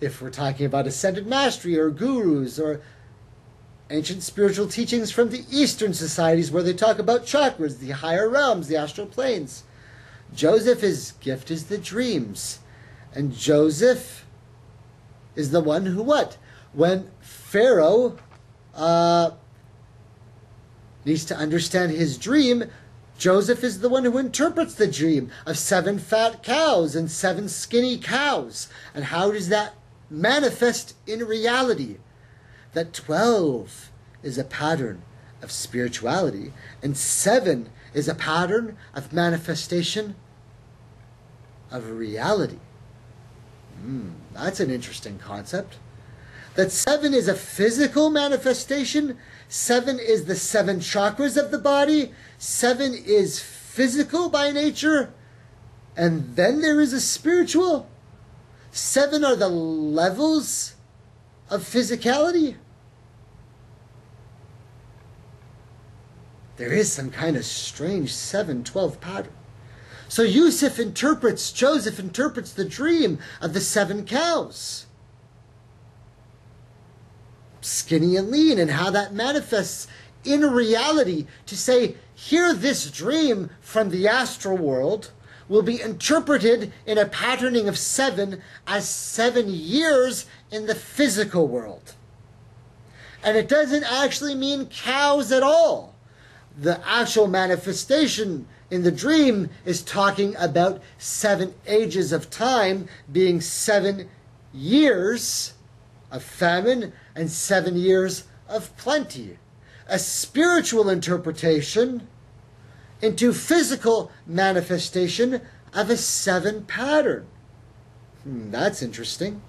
if we're talking about ascended mastery or gurus or ancient spiritual teachings from the Eastern societies where they talk about chakras, the higher realms, the astral planes. Joseph, his gift is the dreams. And Joseph is the one who what? When Pharaoh needs to understand his dream, Joseph is the one who interprets the dream of 7 fat cows and 7 skinny cows. And how does that manifest in reality? That 12 is a pattern of spirituality and 7 is a pattern of manifestation of reality. That's an interesting concept. That 7 is a physical manifestation. 7 is the 7 chakras of the body. 7 is physical by nature. And then there is a spiritual. 7 are the levels of physicality. There is some kind of strange 7-12 pattern. So Joseph interprets the dream of the 7 cows. Skinny and lean, and how that manifests in reality to say, here this dream from the astral world will be interpreted in a patterning of 7 as 7 years in the physical world. And it doesn't actually mean cows at all. The actual manifestation in the dream is talking about 7 ages of time being 7 years of famine and 7 years of plenty. A spiritual interpretation into physical manifestation of a 7 pattern. That's interesting.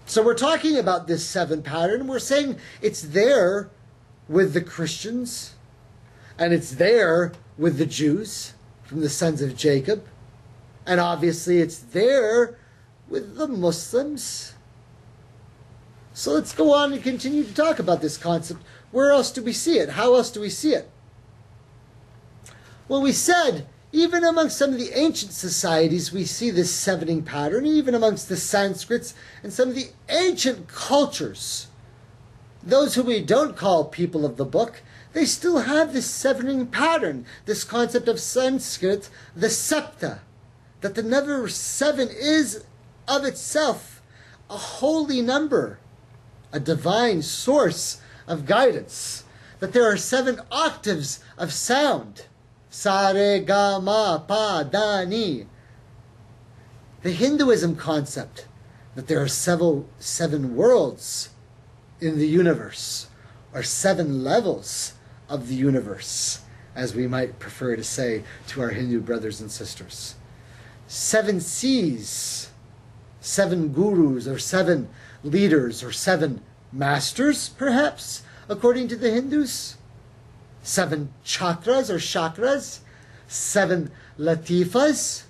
So we're talking about this 7 pattern. We're saying it's there with the Christians, and it's there with the Jews from the sons of Jacob, and obviously it's there with the Muslims. So let's go on and continue to talk about this concept. Where else do we see it? How else do we see it? Well, we said even amongst some of the ancient societies we see this 7ing pattern, even amongst the Sanskrits and some of the ancient cultures. Those who we don't call people of the book, they still have this 7ing pattern, this concept of Sanskrit, the septa, that the number 7 is of itself a holy number, a divine source of guidance, that there are 7 octaves of sound. Sa, re, ga, ma, pa, da, ni. The Hinduism concept that there are 7 worlds in the universe, or 7 levels of the universe, as we might prefer to say to our Hindu brothers and sisters. 7 seas, 7 gurus, or 7 leaders, or 7 masters, perhaps, according to the Hindus. 7 chakras or chakras, 7 Lateefas.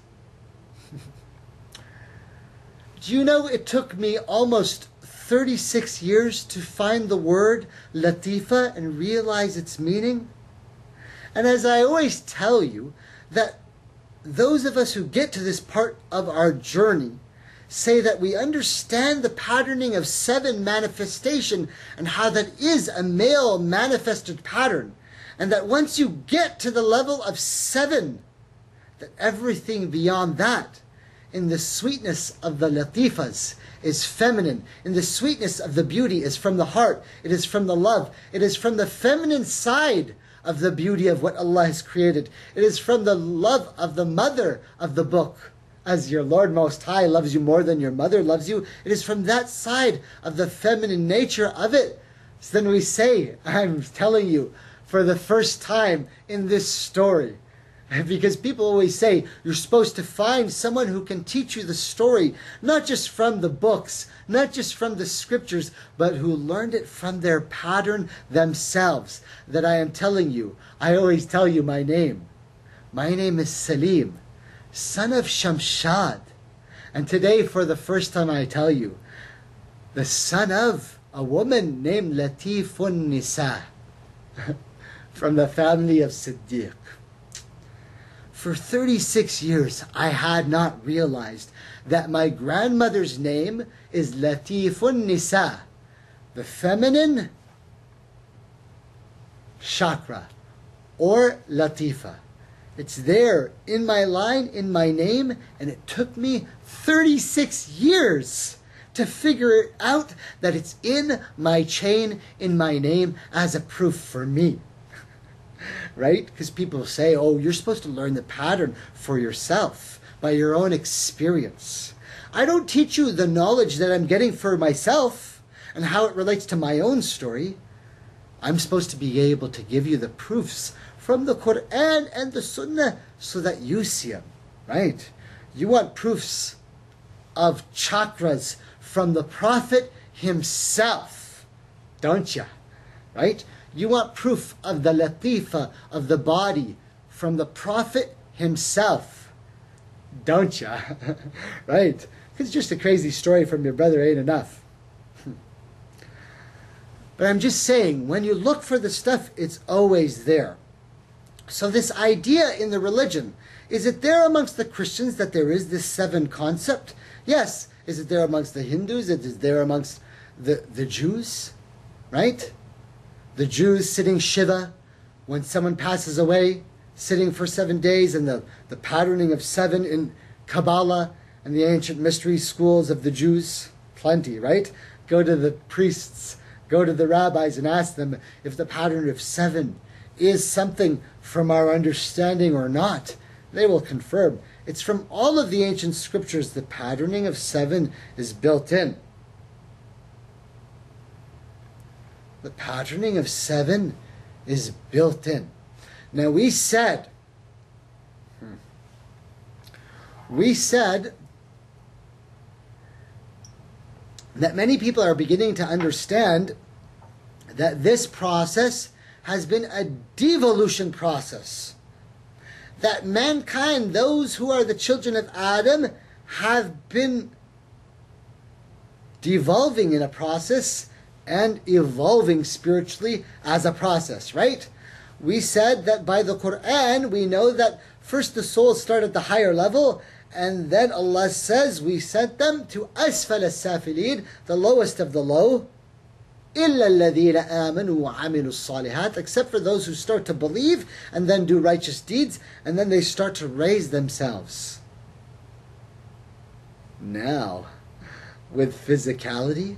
Do you know it took me almost 36 years to find the word Lateefa and realize its meaning? And as I always tell you, that those of us who get to this part of our journey say that we understand the patterning of 7 manifestation and how that is a male manifested pattern. And that once you get to the level of 7, that everything beyond that, in the sweetness of the Lateefas, is feminine. In the sweetness of the beauty is from the heart. It is from the love. It is from the feminine side of the beauty of what Allah has created. It is from the love of the mother of the book. As your Lord Most High loves you more than your mother loves you, it is from that side of the feminine nature of it. So then we say, I'm telling you, for the first time in this story, because people always say you're supposed to find someone who can teach you the story, not just from the books, not just from the scriptures, but who learned it from their pattern themselves. That I am telling you, I always tell you my name. My name is Salim, son of Shamshad. And today, for the first time, I tell you, the son of a woman named Lateefun Nisa, from the family of Siddiq. For 36 years, I had not realized that my grandmother's name is Lateefun Nisa, the feminine Shakrah, or Lateefa. It's there in my line, in my name, and it took me 36 years to figure it out that it's in my chain, in my name, as a proof for me. Right? Because people say, oh, you're supposed to learn the pattern for yourself, by your own experience. I don't teach you the knowledge that I'm getting for myself and how it relates to my own story. I'm supposed to be able to give you the proofs from the Quran and the Sunnah so that you see them, right? You want proofs of chakras from the Prophet himself, don't you? Right? You want proof of the Lateefa of the body from the Prophet himself, don't you? Right? It's just a crazy story from your brother ain't enough. But I'm just saying, when you look for the stuff, it's always there. So this idea in the religion, is it there amongst the Christians that there is this seven concept? Yes. Is it there amongst the Hindus? Is it there amongst the Jews? Right? The Jews sitting Shiva when someone passes away, sitting for 7 days, and the patterning of seven in Kabbalah and the ancient mystery schools of the Jews. Plenty, right? Go to the priests, go to the rabbis and ask them if the pattern of seven is something from our understanding or not. They will confirm. It's from all of the ancient scriptures. The patterning of seven is built in. The patterning of seven is built in. Now we said that many people are beginning to understand that this process has been a devolution process. That mankind, those who are the children of Adam, have been devolving in a process and evolving spiritually as a process, right? We said that by the Quran, we know that first the souls start at the higher level, and then Allah says we sent them to asfal as-safilin, the lowest of the low, إِلَّا الَّذِينَ آمَنُوا وَعَمِلُوا الصَّالِحَاتِ, except for those who start to believe and then do righteous deeds, and then they start to raise themselves. Now, with physicality,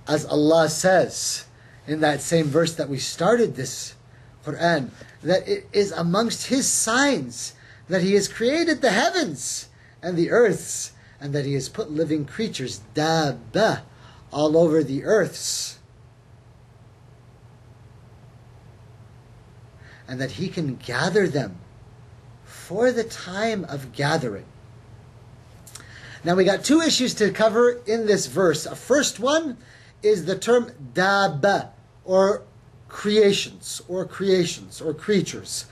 as Allah says in that same verse that we started this Quran, that it is amongst His signs that He has created the heavens and the earths, and that He has put living creatures, dabba, all over the earths, and that He can gather them for the time of gathering. Now we got two issues to cover in this verse. A first one is the term dabba, or creations, or creatures.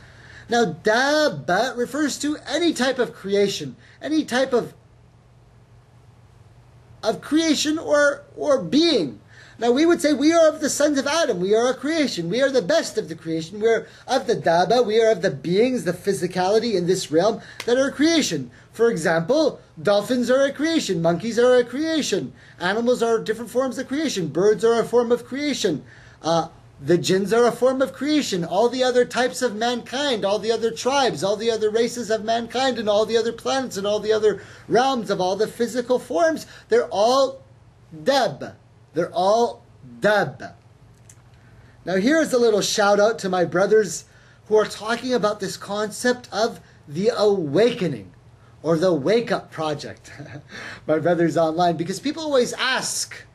Now dabba refers to any type of creation, any type of creation or being. Now we would say we are of the sons of Adam. We are a creation. We are the best of the creation. We are of the dabba. We are of the beings, the physicality in this realm that are a creation. For example, dolphins are a creation. Monkeys are a creation. Animals are different forms of creation. Birds are a form of creation. The jinns are a form of creation. All the other types of mankind, all the other tribes, all the other races of mankind, and all the other planets, and all the other realms of all the physical forms, they're all dab. They're all dab. Now here's a little shout out to my brothers who are talking about this concept of the awakening, or the Wake Up Project. My brothers online, because people always ask,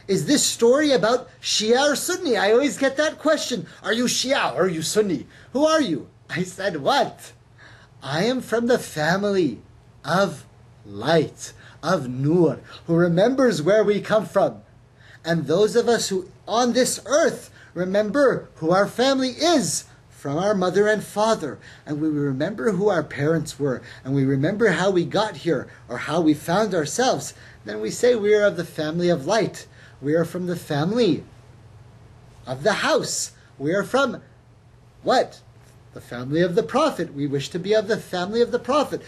is this story about Shia or Sunni? I always get that question. Are you Shia or are you Sunni? Who are you? I said, what? I am from the family of light, of Nur, who remembers where we come from. And those of us who on this earth remember who our family is from our mother and father. And we remember who our parents were. And we remember how we got here, or how we found ourselves. Then we say we are of the family of light. We are from the family of the house. We are from what? The family of the prophet. We wish to be of the family of the prophet.